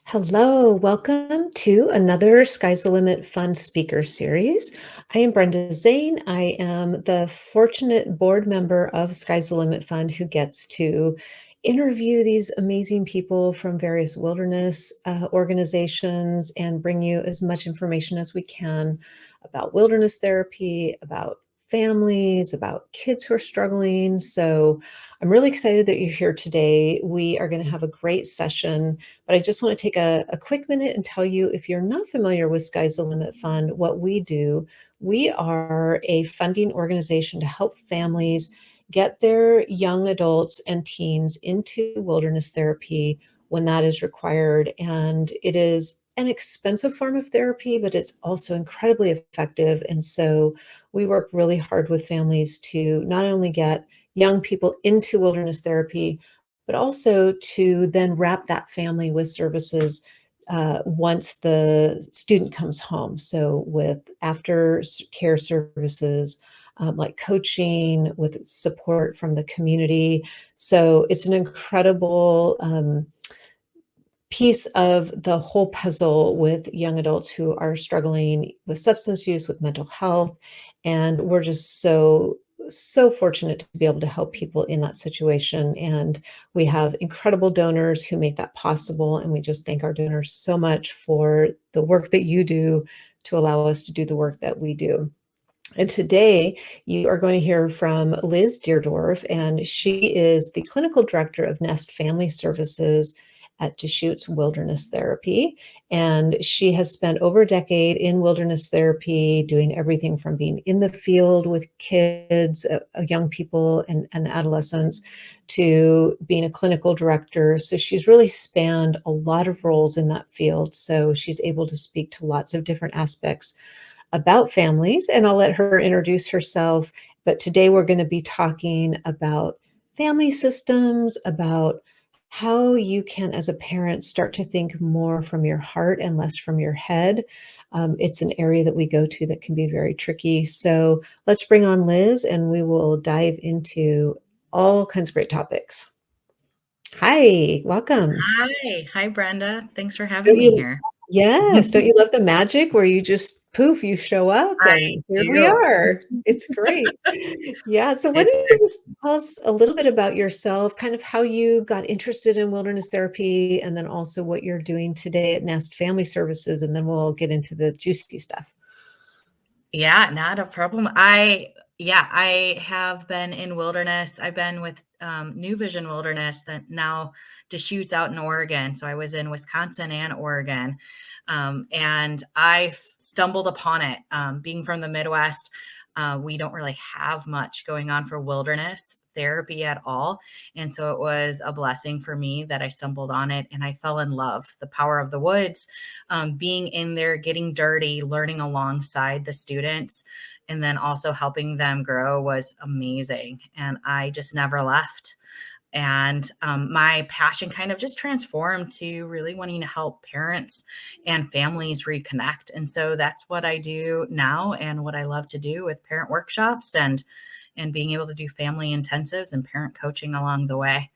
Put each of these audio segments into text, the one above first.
Hello, welcome to another Sky's the Limit Fun Speaker Series. I am Brenda Zane. I am the fortunate board member of Sky's the Limit Fund who gets to interview these amazing people from various wilderness organizations and bring you as much information as we can about wilderness therapy, about families, about kids who are struggling. So I'm really excited that you're here today. We are going to have a great session, but I just want to take a quick minute and tell you, if you're not familiar with Sky's the Limit Fund, what we do. We are a funding organization to help families get their young adults and teens into wilderness therapy when that is required. And it is an expensive form of therapy, but it's also incredibly effective. And so we work really hard with families to not only get young people into wilderness therapy, but also to then wrap that family with services once the student comes home. So with after care services, like coaching, with support from the community. So it's an incredible piece of the whole puzzle with young adults who are struggling with substance use, with mental health. And we're just so fortunate to be able to help people in that situation. And we have incredible donors who make that possible. And we just thank our donors so much for the work that you do to allow us to do the work that we do. And today you are going to hear from Liz Deardorff, and she is the clinical director of Nest Family Services at Deschutes Wilderness Therapy. And she has spent over a decade in wilderness therapy, doing everything from being in the field with kids, young people, and adolescents, to being a clinical director. So she's really spanned a lot of roles in that field. So she's able to speak to lots of different aspects about families, and I'll let her introduce herself. But today we're going to be talking about family systems, about how you can, as a parent, start to think more from your heart and less from your head. It's an area that we go to that can be very tricky. So let's bring on Liz and we will dive into all kinds of great topics. Hi, welcome. Hi, Brenda. Thanks for having Don't me you here. Yes, don't you love the magic where you just poof, you show up I and here we do. are. It's great. Yeah, so why don't It's you just tell us a little bit about yourself, kind of how you got interested in wilderness therapy, and then also what you're doing today at Nest Family Services, and then we'll get into the juicy stuff. yeah, not a problem. I have been in wilderness. I've been with New Vision Wilderness, that now Deschutes out in Oregon. So I was in Wisconsin and Oregon, and stumbled upon it. Being from the Midwest, we don't really have much going on for wilderness therapy at all. And so it was a blessing for me that I stumbled on it and I fell in love. The power of the woods, being in there, getting dirty, learning alongside the students, and then also helping them grow was amazing. And I just never left. And my passion kind of just transformed to really wanting to help parents and families reconnect. And so that's what I do now and what I love to do with parent workshops and being able to do family intensives and parent coaching along the way.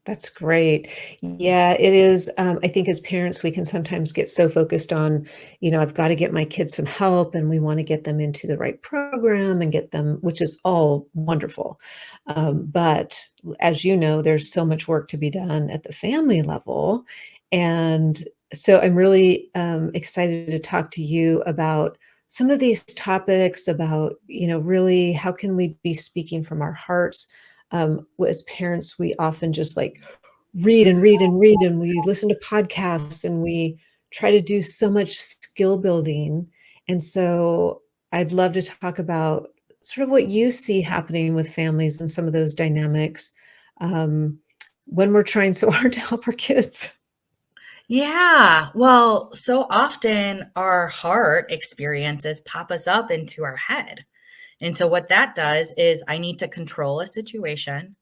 That's great. Yeah, it is. I think as parents, we can sometimes get so focused on, I've got to get my kids some help and we want to get them into the right program and get them, which is all wonderful. But as you know, there's so much work to be done at the family level. And so I'm really excited to talk to you about some of these topics about, really how can we be speaking from our hearts. As parents, we often just like read and read and read, and we listen to podcasts and we try to do so much skill building. And so I'd love to talk about sort of what you see happening with families and some of those dynamics um, when we're trying so hard to help our kids. Yeah. Well, so often our heart experiences pop us up into our head. And so what that does is I need to control a situation.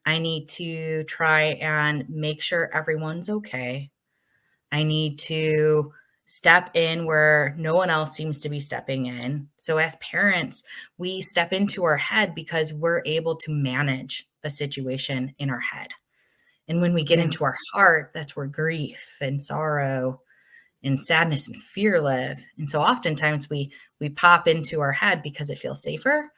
I need to try and make sure everyone's okay. I need to step in where no one else seems to be stepping in. So as parents, we step into our head because we're able to manage a situation in our head. And when we get Yeah. into our heart, that's where grief and sorrow and sadness and fear live. And so oftentimes we pop into our head because it feels safer.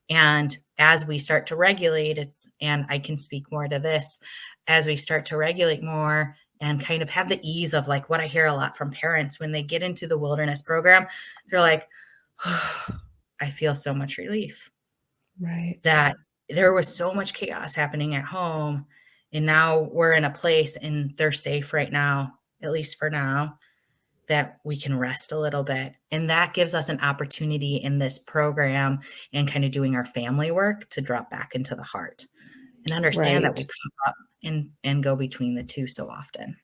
And as we start to regulate, and I can speak more to this, as we start to regulate more and kind of have the ease of like what I hear a lot from parents when they get into the wilderness program, they're like, oh, I feel so much relief Right. that there was so much chaos happening at home. And now we're in a place and they're safe right now, at least for now, that we can rest a little bit. And that gives us an opportunity in this program and kind of doing our family work to drop back into the heart and understand that we Right. pop up and go between the two so often.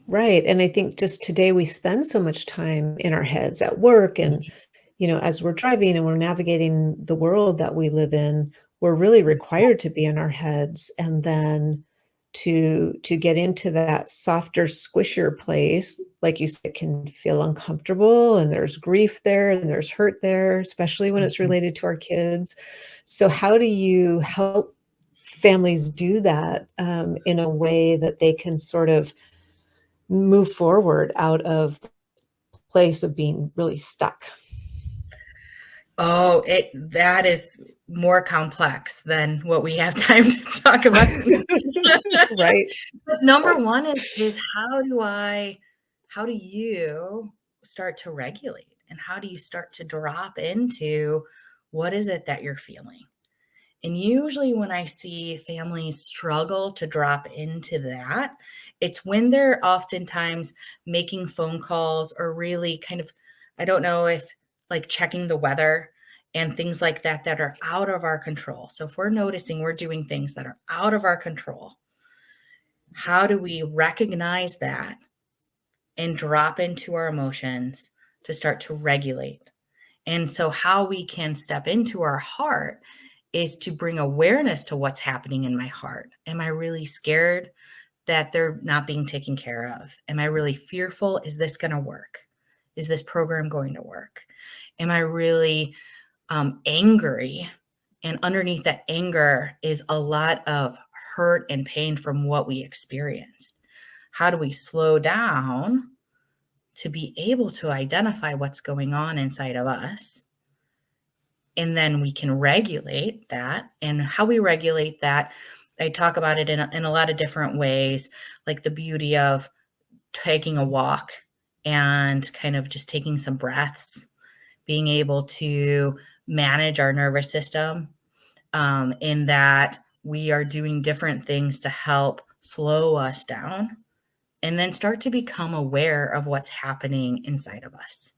Right. And I think just today we spend so much time in our heads at work and, as we're driving and we're navigating the world that we live in, we're really required to be in our heads and then to get into that softer, squishier place, like you said, can feel uncomfortable and there's grief there and there's hurt there, especially when it's Mhm. related to our kids. So how do you help families do that in a way that they can sort of move forward out of the place of being really stuck? Oh, that is more complex than what we have time to talk about. Right, But number one is how do you start to regulate and how do you start to drop into what is it that you're feeling? And usually, when I see families struggle to drop into that, it's when they're oftentimes making phone calls or really kind of, I don't know if like checking the weather and things like that that are out of our control. So, if we're noticing we're doing things that are out of our control, how do we recognize that and drop into our emotions to start to regulate? And so, how we can step into our heart is to bring awareness to what's happening in my heart. Am I really scared that they're not being taken care of? Am I really fearful? Is this going to work? Is this program going to work? Am I really angry? And underneath that anger is a lot of hurt and pain from what we experienced. How do we slow down to be able to identify what's going on inside of us? And then we can regulate that. And how we regulate that, I talk about it in a lot of different ways, like the beauty of taking a walk and kind of just taking some breaths, being able to manage our nervous system, in that we are doing different things to help slow us down and then start to become aware of what's happening inside of us.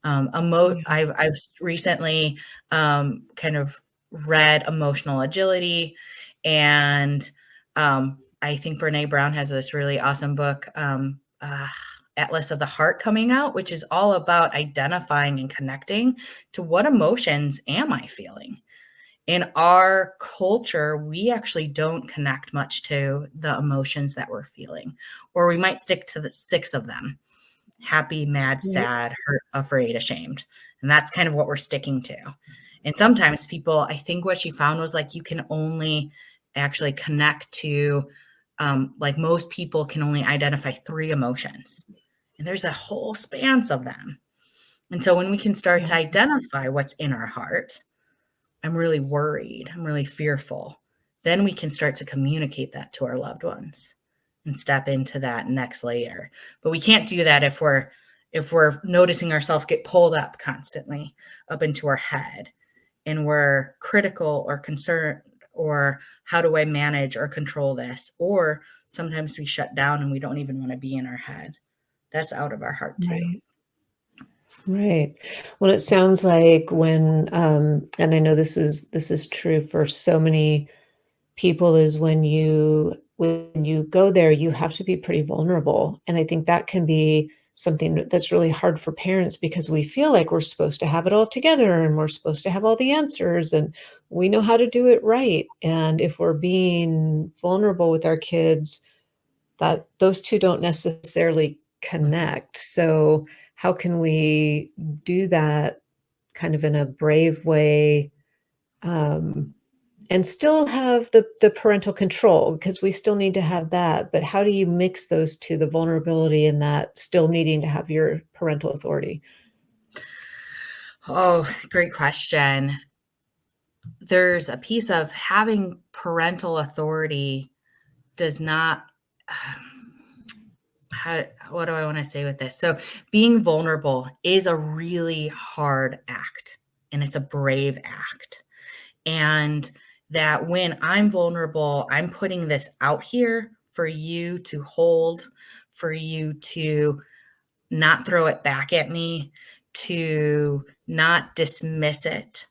yeah, I've recently kind of read Emotional Agility, and I think Brene Brown has this really awesome book, Atlas of the Heart, coming out, which is all about identifying and connecting to what emotions am I feeling. In our culture, we actually don't connect much to the emotions that we're feeling, or we might stick to the six of them: happy, mad, right, sad, hurt, afraid, ashamed. And that's kind of what we're sticking to. And sometimes people, I think what she found was like you can only actually connect to, like most people can only identify three emotions. And there's a whole span of them. And so when we can start yeah, to identify what's in our heart, I'm really worried, I'm really fearful, then we can start to communicate that to our loved ones and step into that next layer. But we can't do that if we're noticing ourselves get pulled up constantly up into our head and we're critical or concerned, or how do I manage or control this? Or sometimes we shut down and we don't even want to be in our head. That's out of our heart too. right. Right. Well, it sounds like and I know this is true for so many people, is when you go there, you have to be pretty vulnerable. And I think that can be something that's really hard for parents because we feel like we're supposed to have it all together and we're supposed to have all the answers and we know how to do it right. And if we're being vulnerable with our kids, that those 2 don't necessarily connect. So, how can we do that kind of in a brave way, um, and still have the parental control, because we still need to have that, but how do you mix those 2, the vulnerability and that still needing to have your parental authority? Oh, great question. There's a piece of having parental authority does not how what do I wanna say with this? So, being vulnerable is a really hard act, and it's a brave act, and that when I'm vulnerable, I'm putting this out here for you to hold, for you to not throw it back at me, to not dismiss it,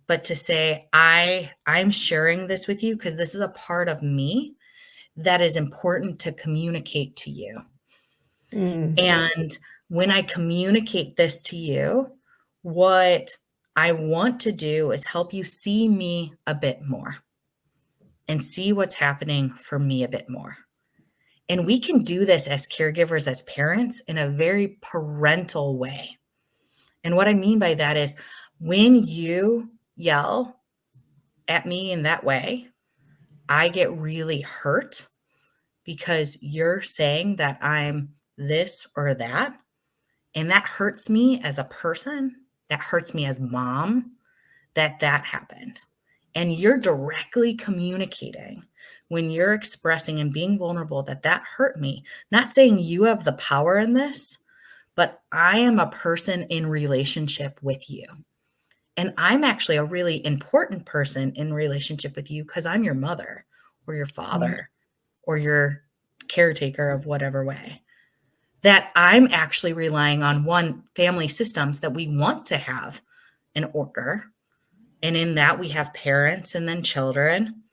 but to say, I'm sharing this with you because this is a part of me that is important to communicate to you. Mm, And when I communicate this to you, what I want to do is help you see me a bit more and see what's happening for me a bit more. And we can do this as caregivers, as parents, in a very parental way. And what I mean by that is when you yell at me in that way, I get really hurt because you're saying that I'm this or that. And that hurts me as a person. That hurts me as mom that that happened. And you're directly communicating when you're expressing and being vulnerable that that hurt me. Not saying you have the power in this, but I am a person in relationship with you. And I'm actually a really important person in relationship with you because I'm your mother or your right, father or your caretaker of whatever way. That I'm actually relying on one family systems that we want to have an order. And in that we have parents and then children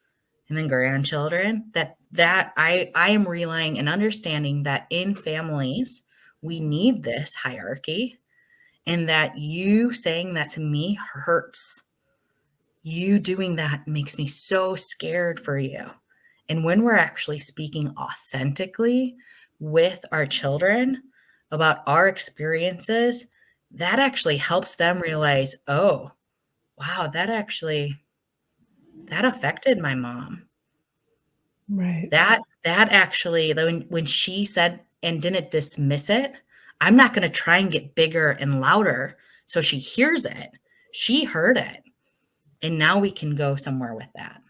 and then grandchildren that I am relying and understanding that in families we need this hierarchy and that you saying that to me hurts. You doing that makes me so scared for you. And when we're actually speaking authentically with our children about our experiences, that actually helps them realize, "Oh, wow, that affected my mom. right. That actually when she said and didn't dismiss it, I'm not gonna try and get bigger and louder so she hears it. She heard it, and now we can go somewhere with that.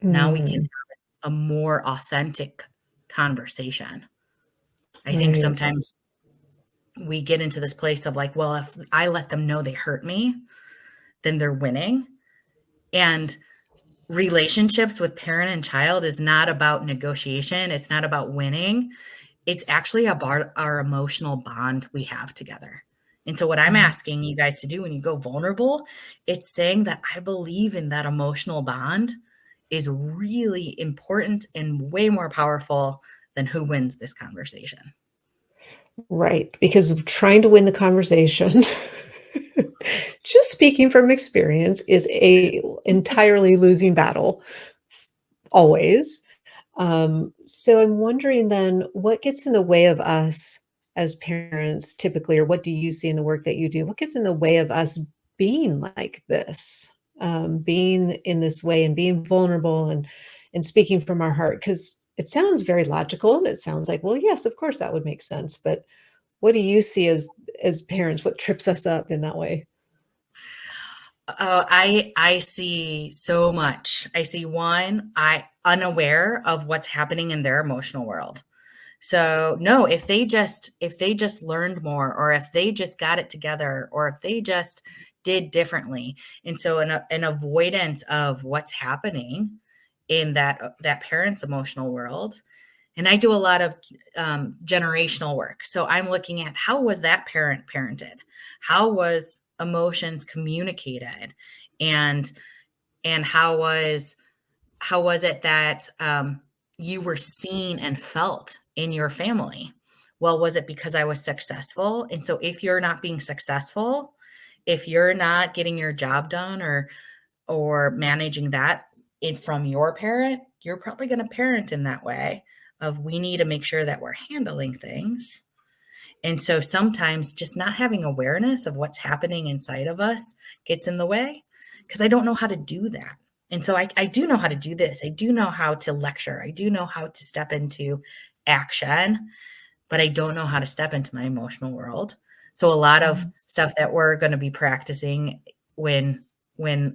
Now we can Mm, have a more authentic conversation." I think right. sometimes we get into this place of like, well, if I let them know they hurt me, then they're winning. And relationships with parent and child is not about negotiation. It's not about winning. It's actually about our emotional bond we have together. And so, what I'm Right. asking you guys to do when you go vulnerable, it's saying that I believe in that emotional bond is really important and way more powerful than who wins this conversation. Right, because trying to win the conversation, just speaking from experience, is a entirely losing battle, always. So I'm wondering then, what gets in the way of us as parents typically, or what do you see in the work that you do? What gets in the way of us being like this, being in this way and being vulnerable and speaking from our heart? Because it sounds very logical and it sounds like, well, yes, of course that would make sense. But what do you see as parents? What trips us up in that way? Oh, I see so much. I see one, I unaware of what's happening in their emotional world. So, no, if they just learned more or if they just got it together or if they just did differently. And so an avoidance of what's happening in that parent's emotional world. And I do a lot of generational work. So I'm looking at how was that parent parented? How was emotions communicated? And and how was it that you were seen and felt in your family? Well, was it because I was successful? And so if you're not being successful, if you're not getting your job done or managing that in from your parent, you're probably going to parent in that way of we need to make sure that we're handling things. And so sometimes just not having awareness of what's happening inside of us gets in the way because I don't know how to do that. And so I do know how to do this. I do know how to lecture. I do know how to step into action, but I don't know how to step into my emotional world. So a lot of Mm, stuff that we're going to be practicing when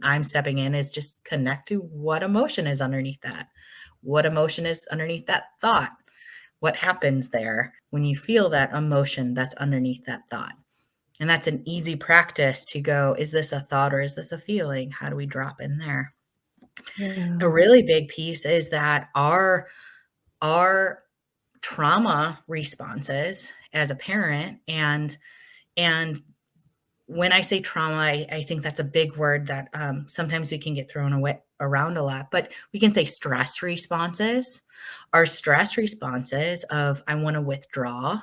I'm stepping in is just connect to what emotion is underneath that. What emotion is underneath that thought? What happens there when you feel that emotion that's underneath that thought? And that's an easy practice to go, is this a thought or is this a feeling? How do we drop in there? A yeah, really big piece is that our trauma responses as a parent and when I say trauma, I think that's a big word that sometimes we can get thrown away around a lot, but we can say stress responses. Our stress responses of I want to withdraw,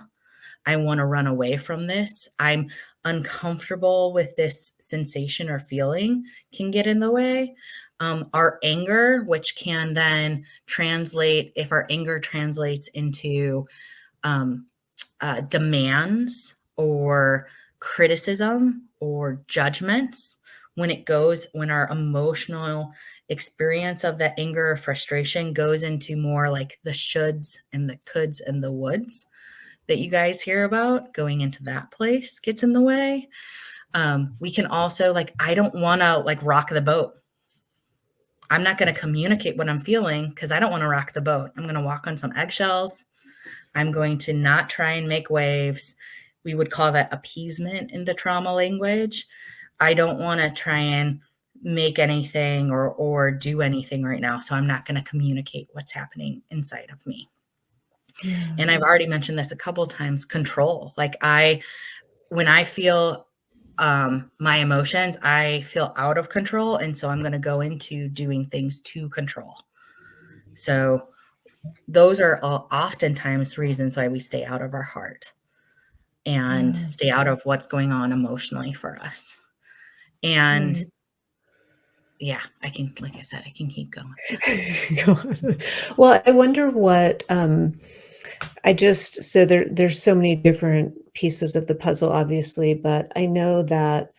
I want to run away from this, I'm uncomfortable with this sensation or feeling can get in the way. Our anger, which can then translate, if our anger translates into um, demands or criticism or judgments, when our emotional experience of that anger or frustration goes into more like the shoulds and the coulds and the woulds that you guys hear about, going into that place gets in the way. We can also, like, I don't want to like rock the boat. I'm not going to communicate what I'm feeling because I don't want to rock the boat. I'm going to walk on some eggshells. I'm going to not try and make waves. We would call that appeasement in the trauma language. I don't want to try and make anything or do anything right now. So I'm not going to communicate what's happening inside of me. yeah, And I've already mentioned this a couple of times, control. Like when I feel my emotions, I feel out of control. And so I'm going to go into doing things to control. So those are oftentimes reasons why we stay out of our heart and yeah. stay out of what's going on emotionally for us. And Right. yeah, I can, like I said, I can keep going. Go on. Well, I wonder what, I just so there's so many different pieces of the puzzle, obviously, but I know that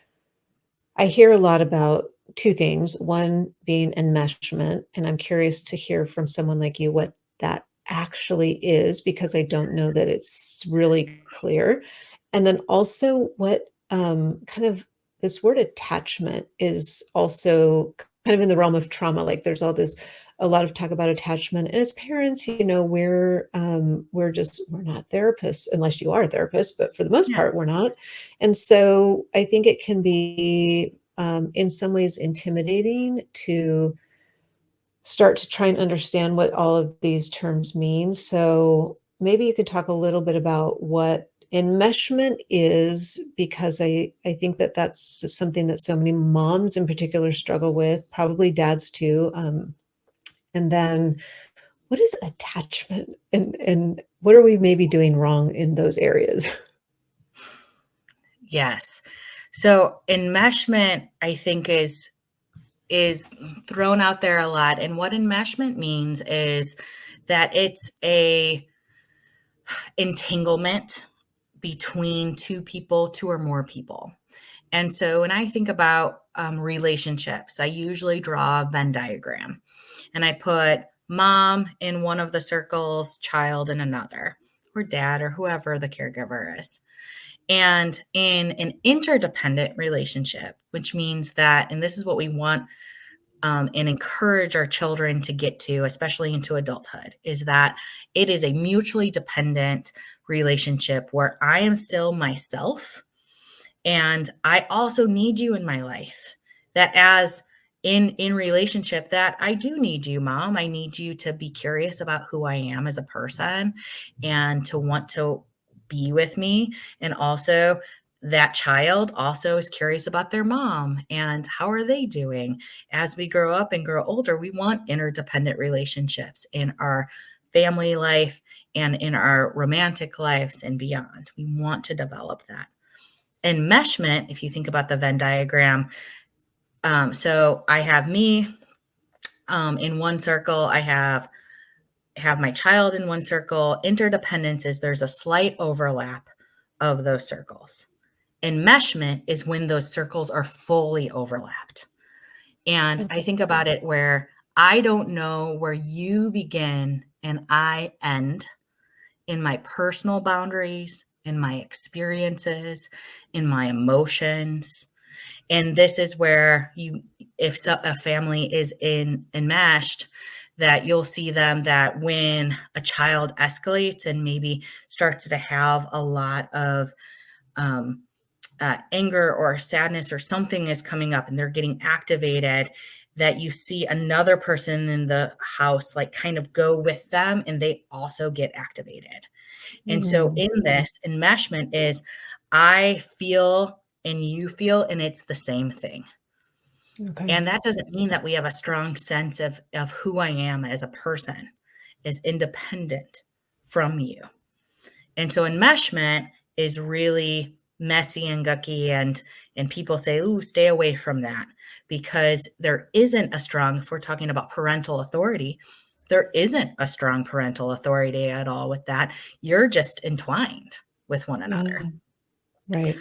I hear a lot about 2 things, one being enmeshment, and I'm curious to hear from someone like you what that actually is, because I don't know that it's really clear. And then also what, kind of this word attachment is also kind of in the realm of trauma, like, there's all this a lot of talk about attachment, and as parents, we're not therapists unless you are a therapist, but for the most Yeah. part, we're not. And so I think it can be, in some ways intimidating to start to try and understand what all of these terms mean. So maybe you could talk a little bit about what enmeshment is, because I think that that's something that so many moms in particular struggle with, probably dads too. And then what is attachment, and what are we maybe doing wrong in those areas? Yes. So enmeshment, I think, is thrown out there a lot. And what enmeshment means is that it's a entanglement between two people, two or more people. And so when I think about relationships, I usually draw a Venn diagram and I put mom in one of the circles, child in another, or dad, or whoever the caregiver is. And in an interdependent relationship, which means that, and this is what we want and encourage our children to get to, especially into adulthood, is that it is a mutually dependent relationship where I am still myself and I also need you in my life. That as in relationship, that I do need you, mom. I need you to be curious about who I am as a person and to want to be with me. And also that child also is curious about their mom and how are they doing. As we grow up and grow older, we want interdependent relationships in our family life and in our romantic lives and beyond. We want to develop that. Enmeshment, if you think about the Venn diagram, so I have me in one circle, I have my child in one circle. Interdependence is there's a slight overlap of those circles. Enmeshment is when those circles are fully overlapped. And I Okay. think about it where I don't know where you begin and I end in my personal boundaries, in my experiences, in my emotions. And this is where if a family is enmeshed, that you'll see them that when a child escalates and maybe starts to have a lot of um, anger or sadness or something is coming up and they're getting activated, that you see another person in the house like kind of go with them and they also get activated. And so Mm, in this enmeshment is I feel and you feel and it's the same thing. okay. And that doesn't mean that we have a strong sense of who I am as a person is independent from you. And so enmeshment is really messy and gucky and people say, "Ooh, stay away from that," because there isn't a strong, if we're talking about parental authority, there isn't a strong parental authority at all with that. You're just entwined with one another. Yeah, right.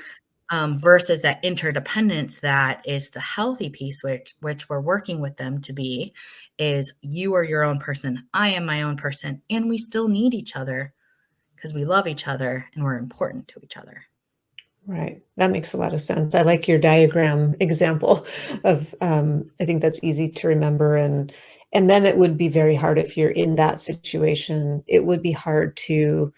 Versus that interdependence that is the healthy piece, which we're working with them to be, is you are your own person, I am my own person, and we still need each other because we love each other and we're important to each other. Right. That makes a lot of sense. I like your diagram example of, I think that's easy to remember, and then it would be very hard if you're in that situation. It would be hard to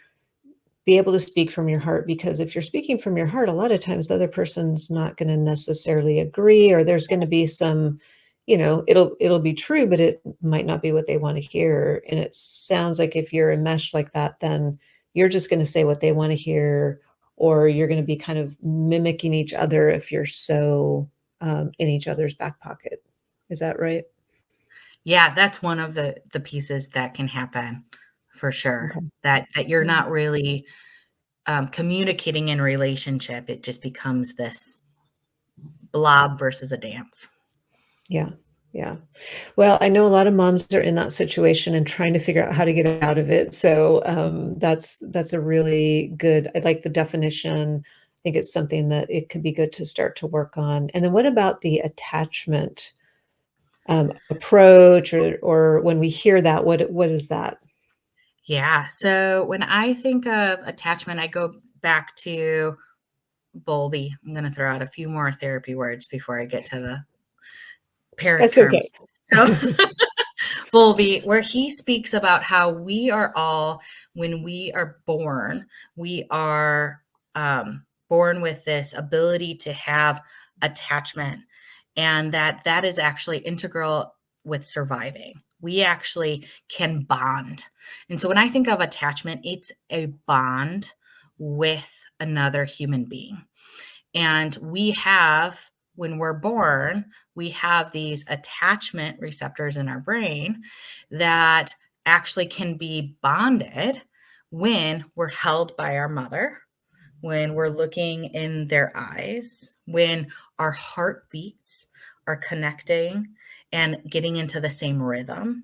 be able to speak from your heart, because if you're speaking from your heart, a lot of times the other person's not gonna necessarily agree, or there's gonna be some, it'll be true, but it might not be what they wanna hear, and it sounds like if you're enmeshed like that, then you're just gonna say what they wanna hear, or you're gonna be kind of mimicking each other if you're so, in each other's back pocket. Is that right? Yeah, that's one of the pieces that can happen for sure. Okay. That you're Yeah. not really communicating in relationship. It just becomes this blob versus a dance. Yeah. Yeah. Well, I know a lot of moms are in that situation and trying to figure out how to get out of it. So that's a really good. I like the definition. I think it's something that it could be good to start to work on. And then what about the attachment approach, or when we hear that, what is that? Yeah. So when I think of attachment, I go back to Bowlby. I'm going to throw out a few more therapy words before I get to the parent That's okay. terms. So Bowlby, where he speaks about how we are all, when we are born, we are born with this ability to have attachment, and that is actually integral with surviving. We actually can bond. And so when I think of attachment, it's a bond with another human being. And we have, when we're born, we have these attachment receptors in our brain that actually can be bonded when we're held by our mother, when we're looking in their eyes, when our heartbeats are connecting and getting into the same rhythm.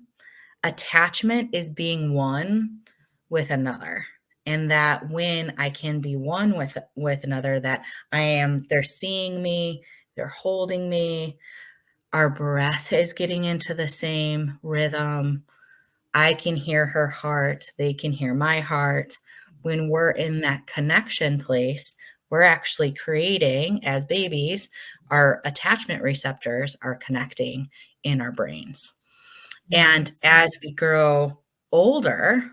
Attachment is being one with another, and that when I can be one with another, that they're seeing me, they're holding me, our breath is getting into the same rhythm. I can hear her heart, they can hear my heart. When we're in that connection place, we're actually creating, as babies, our attachment receptors are connecting in our brains. Mm, And as we grow older,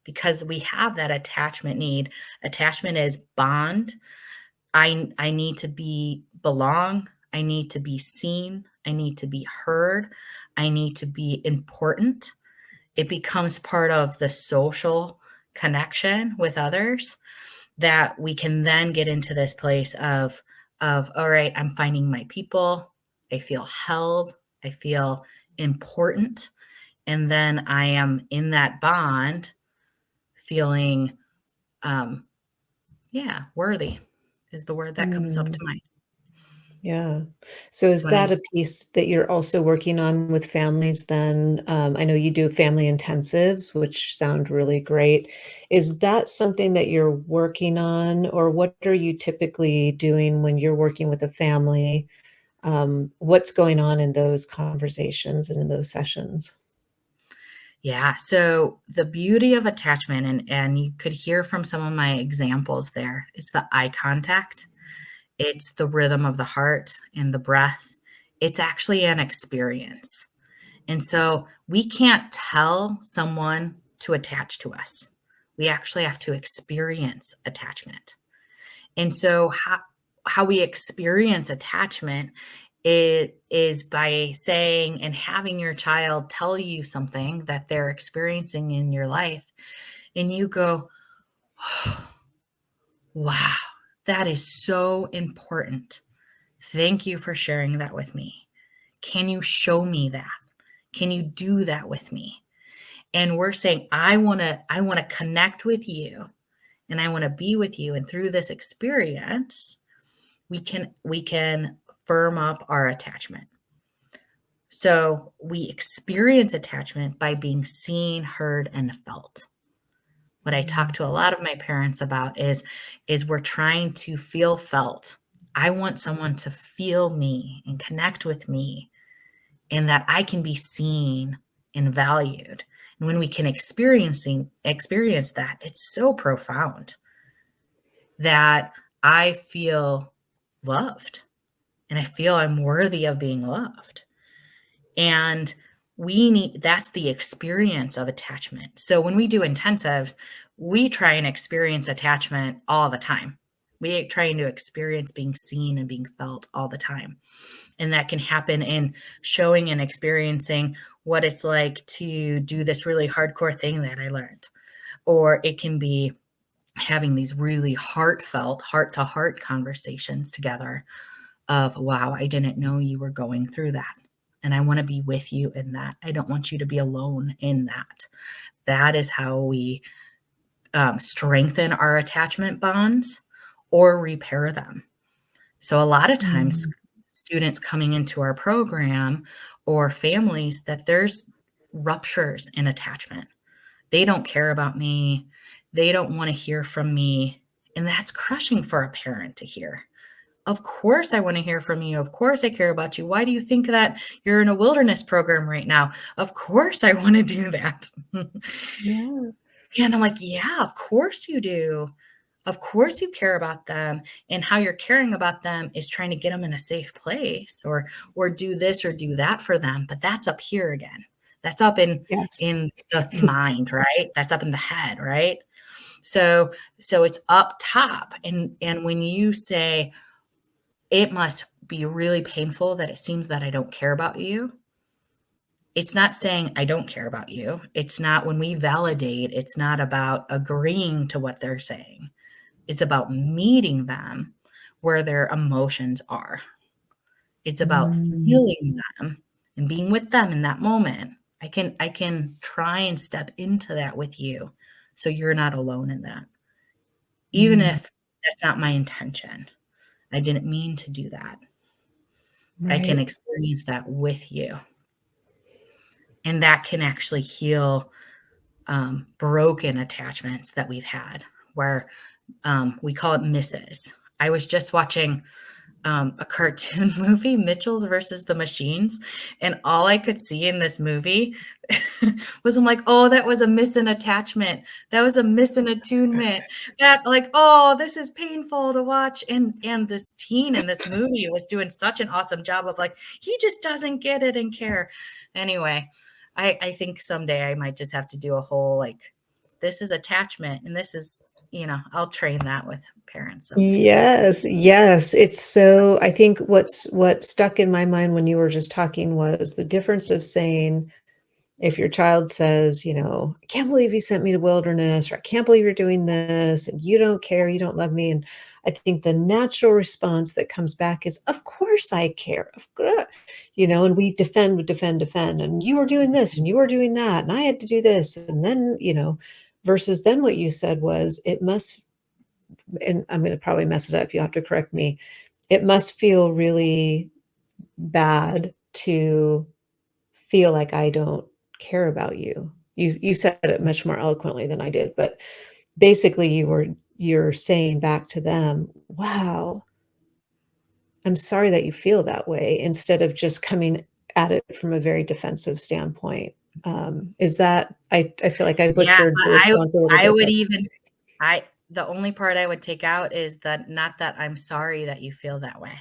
because we have that attachment need, attachment is bond. I need to belong, I need to be seen, I need to be heard, I need to be important. It becomes part of the social connection with others that we can then get into this place of all right, I'm finding my people, I feel held, I feel important, and then I am in that bond feeling, um, yeah, worthy is the word that comes up to mm. mind. Yeah. So is So when I that a piece that you're also working on with families then? I know you do family intensives, which sound really great. Is that something that you're working on, or what are you typically doing when you're working with a family? What's going on in those conversations and in those sessions? Yeah, so the beauty of attachment, and you could hear from some of my examples there, is the eye contact. It's the rhythm of the heart and the breath. It's actually an experience. And so we can't tell someone to attach to us. We actually have to experience attachment. And so how we experience attachment, it is by saying and having your child tell you something that they're experiencing in your life, and you go, "Oh, wow, that is so important. Thank you for sharing that with me. Can you show me that? Can you do that with me?" And we're saying, I want to connect with you, and I want to be with you, and through this experience, we can firm up our attachment. So we experience attachment by being seen, heard, and felt. What I talk Mm, to a lot of my parents about is we're trying to feel felt. I want someone to feel me and connect with me, and that I can be seen and valued. And when we can experience that, it's so profound that I feel loved and I feel I'm worthy of being loved. And we need that's the experience of attachment. So when we do intensives, we try and experience attachment all the time. We trying to experience being seen and being felt all the time. And that can happen in showing and experiencing what it's like to do this really hardcore thing that I learned. Or it can be having these really heartfelt, heart to heart conversations together of, wow, I didn't know you were going through that. And I want to be with you in that. I don't want you to be alone in that. That is how we strengthen our attachment bonds or repair them. So a lot of times, mm, students coming into our program or families that there's ruptures in attachment. They don't care about me. They don't want to hear from me. And that's crushing for a parent to hear. Of course, I want to hear from you. Of course, I care about you. Why do you think that you're in a wilderness program right now? Of course, I want to do that. yeah. And I'm like, yeah, of course you do. Of course you care about them, and how you're caring about them is trying to get them in a safe place or do this or do that for them, but that's up here again. That's up Yes. in the mind, right? That's up in the head, right? So it's up top, and when you say, "It must be really painful that it seems that I don't care about you," it's not saying, "I don't care about you." It's not when we validate, it's not about agreeing to what they're saying. It's about meeting them where their emotions are. It's about Mm, feeling them and being with them in that moment. I can try and step into that with you so you're not alone in that. Even mm, if that's not my intention. I didn't mean to do that. I can right. experience that with you. And that can actually heal broken attachments that we've had where we call it misses. I was just watching a cartoon movie, Mitchells versus the Machines, and all I could see in this movie was I'm like, "Oh, that was a missing attachment. That was a missing attunement. That like, oh, this is painful to watch." And this teen in this movie was doing such an awesome job of like, he just doesn't get it and care. Anyway, I think someday I might just have to do a whole like, this is attachment, and this is, I'll train that with parents someday. Yes, yes. It's so I think what stuck in my mind when you were just talking was the difference of saying if your child says, "I can't believe you sent me to wilderness," or "I can't believe you're doing this, and you don't care, you don't love me," and I think the natural response that comes back is, "Of course I care, of course," and we defend, and "You were doing this, and you were doing that, and I had to do this," and then, versus then what you said was, "It must," and I'm gonna probably mess it up, you'll have to correct me, "It must feel really bad to feel like I don't care about you." You said it much more eloquently than I did, but basically you're saying back to them, "Wow, I'm sorry that you feel that way," instead of just coming at it from a very defensive standpoint. Is that I feel like I Yeah, butchered the response a little I bit, would but even I the only part I would take out is that not that I'm sorry that you feel that way,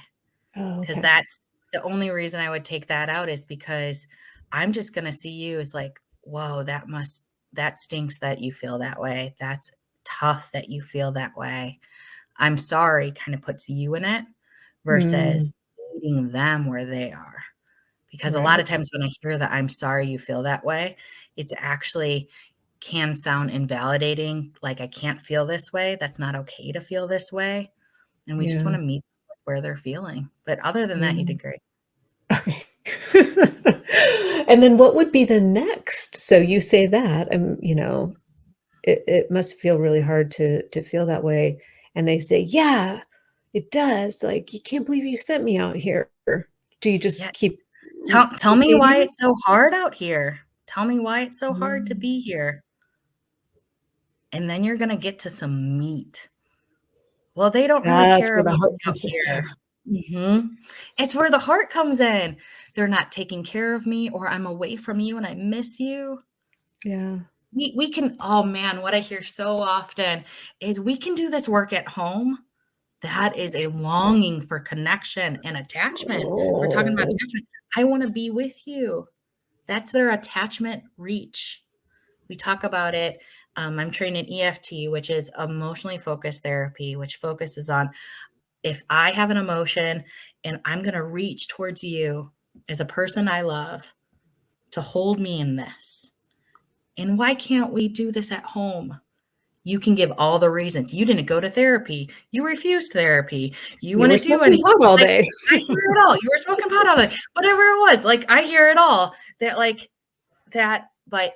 oh, because okay. that's the only reason I would take that out is because I'm just gonna see you as like, "Whoa, that stinks that you feel that way. That's tough that you feel that way. I'm sorry," kinda puts you in it Mm, versus meeting them where they are. Because a lot right. of times when I hear that, "I'm sorry you feel that way," it's actually can sound invalidating, like, "I can't feel this way, that's not okay to feel this way," and we just Yeah, wanna meet where they're feeling, but other than that, you yeah. did great. Okay. And then what would be the next? So you say that, it must feel really hard to feel that way, and they say, "Yeah, it does, like, you can't believe you sent me out here." Do you Yeah, just keep tell me why repeating? it's so hard out here. Tell me why it's so hard to Mm, be here, and then you're gonna get to some meat. "Well, they don't really that's care where the about heart me out comes in. Yeah, here." Mhm. It's where the heart comes in. "They're not taking care of me, or I'm away from you and I miss you." yeah, We can oh, man, what I hear so often is, "We can do this work at home." That is a longing for connection and attachment. If we're talking about oh, attachment, I wanna be with you. That's their attachment reach. We talk about it, I'm trained in EFT, which is emotionally focused therapy, which focuses on if I have an emotion and I'm gonna reach towards you as a person I love to hold me in this. And why can't we do this at home? You can give all the reasons. You didn't go to therapy. You refused therapy. You you were wanna do smoking anything. pot all Like, day. I hear it all. You were smoking pot all day. Whatever it was, like, I hear it all. That, like, that but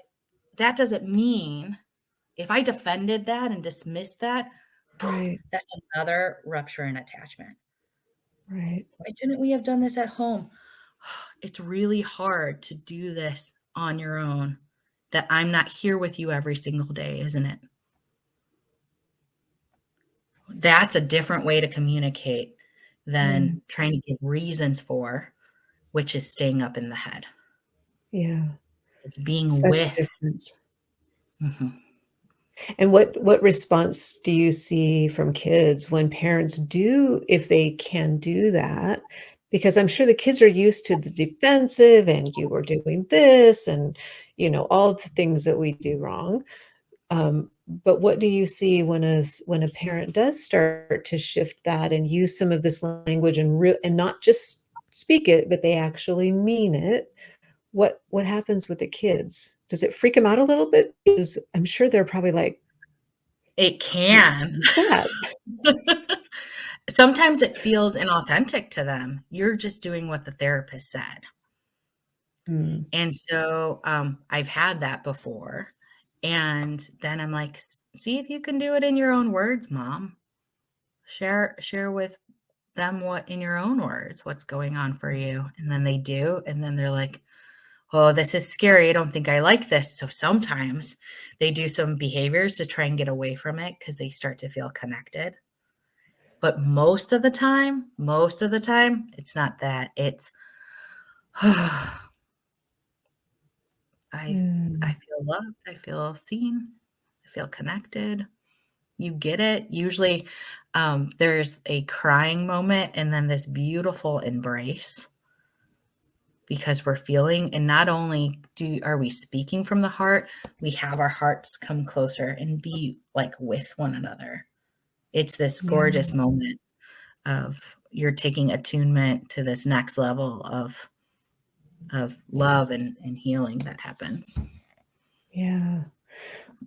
that doesn't mean if I defended that and dismissed that, Right, that's another rupture in attachment. right. Why couldn't we have done this at home? It's really hard to do this on your own, that I'm not here with you every single day, isn't it? That's a different way to communicate Mm, than trying to give reasons for, which is staying up in the head. yeah, It's being such a with. difference. Mhm. And what response do you see from kids when parents do if they can do that? Because I'm sure the kids are used to the defensive and you were doing this and, all the things that we do wrong. But what do you see when a parent does start to shift that and use some of this language and not just speak it, but they actually mean it? What happens with the kids? Does it freak them out a little bit? Because I'm sure they're probably like, It can. "What's that?" Sometimes it feels inauthentic to them. You're just doing what the therapist said. Mm, And so, I've had that before, and then I'm like, See if you can do it in your own words, mom. Share with them what in your own words, what's going on for you." And then they do, and then they're like, "Oh, this is scary. I don't think I like this." So sometimes they do some behaviors to try and get away from it because they start to feel connected. But most of the time, it's not that. It's, I I mm, feel loved, I feel seen, I feel connected. You get it. Usually, there's a crying moment and then this beautiful embrace because we're feeling, and not only do are we speaking from the heart, we have our hearts come closer and be, like, with one another. It's this yeah, gorgeous moment of you're taking attunement to this next level of love and healing that happens. yeah.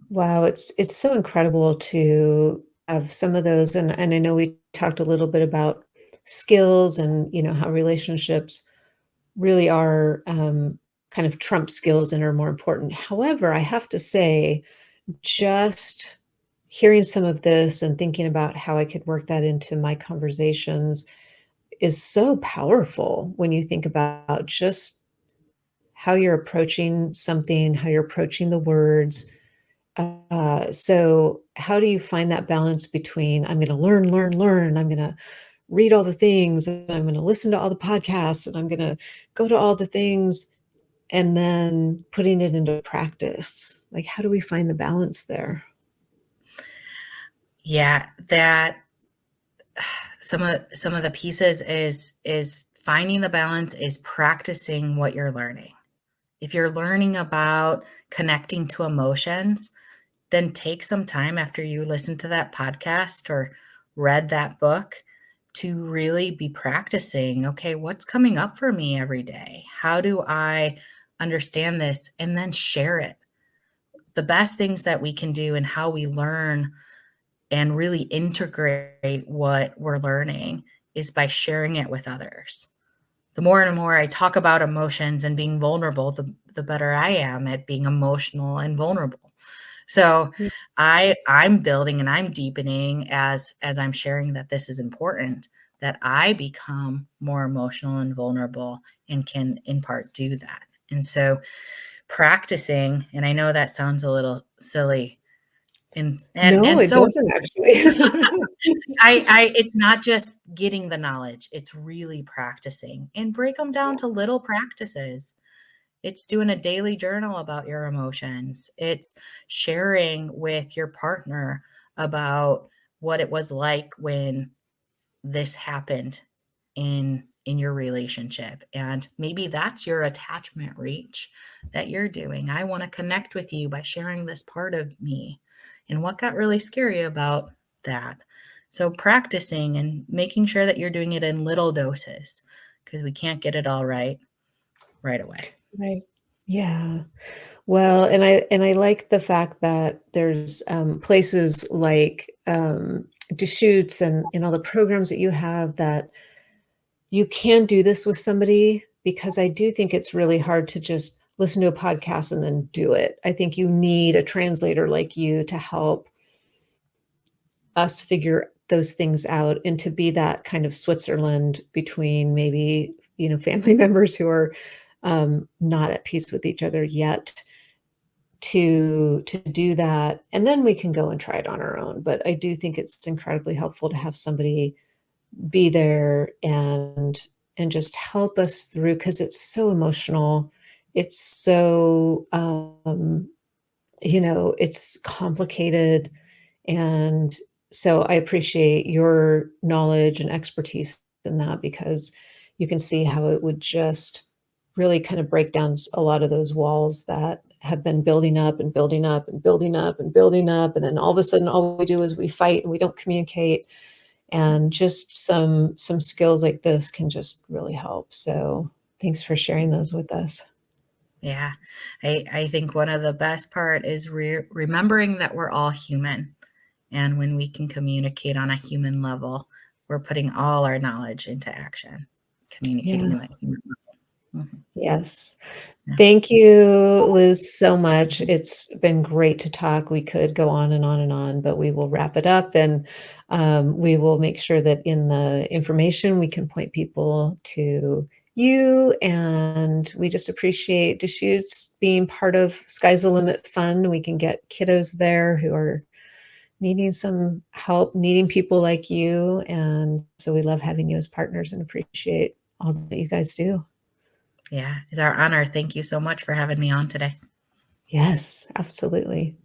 Wow, it's so incredible to have some of those, and I know we talked a little bit about skills and, how relationships really are, kind of trump skills and are more important. However, I have to say, just hearing some of this and thinking about how I could work that into my conversations is so powerful when you think about just how you're approaching something, how you're approaching the words. So how do you find that balance between I'm going to learn, learn, learn, I'm going to read all the things, and I'm going to listen to all the podcasts, and I'm going to go to all the things, and then putting it into practice. Like, how do we find the balance there? Yeah, that some of the pieces is finding the balance, is practicing what you're learning. If you're learning about connecting to emotions, then take some time after you listen to that podcast or read that book to really be practicing, okay, what's coming up for me every day? How do I understand this? And then share it. The best things that we can do and how we learn and really integrate what we're learning is by sharing it with others. The more and more I talk about emotions and being vulnerable, the better I am at being emotional and vulnerable. So Yeah. I'm building and I'm deepening as I'm sharing that this is important, that I become more emotional and vulnerable and can in part do that. And so practicing, and I know that sounds a little silly No, and it so doesn't actually. I it's not just getting the knowledge, it's really practicing and break them down Yeah. to little practices. It's doing a daily journal about your emotions. It's sharing with your partner about what it was like when this happened in your relationship, and maybe that's your attachment reach that you're doing. I want to connect with you by sharing this part of me and what got really scary about that. So practicing and making sure that you're doing it in little doses, because we can't get it all right away. Right. Yeah. Well, and I like the fact that there's, places like, Deschutes and all the programs that you have, that you can do this with somebody, because I do think it's really hard to just listen to a podcast and then do it. I think you need a translator like you to help us figure those things out, and to be that kind of Switzerland between maybe, family members who are, not at peace with each other yet, to do that, and then we can go and try it on our own. But I do think it's incredibly helpful to have somebody be there and just help us through, because it's so emotional. It's so, it's complicated, and so I appreciate your knowledge and expertise in that, because you can see how it would just really kind of break down a lot of those walls that have been building up and building up and building up and building up. And then all of a sudden, all we do is we fight and we don't communicate. And just some skills like this can just really help. So thanks for sharing those with us. Yeah. I think one of the best part is remembering that we're all human. And when we can communicate on a human level, we're putting all our knowledge into action, communicating Yeah. in that human level. Mhm. Yes. Yeah. Thank you, Liz, so much. It's been great to talk. We could go on and on and on, but we will wrap it up, and we will make sure that in the information we can point people to you. And we just appreciate Deschutes being part of Sky's the Limit Fund. We can get kiddos there who are needing some help, needing people like you. And so we love having you as partners and appreciate all that you guys do. Yeah. It's our honor. Thank you so much for having me on today. Yes, absolutely.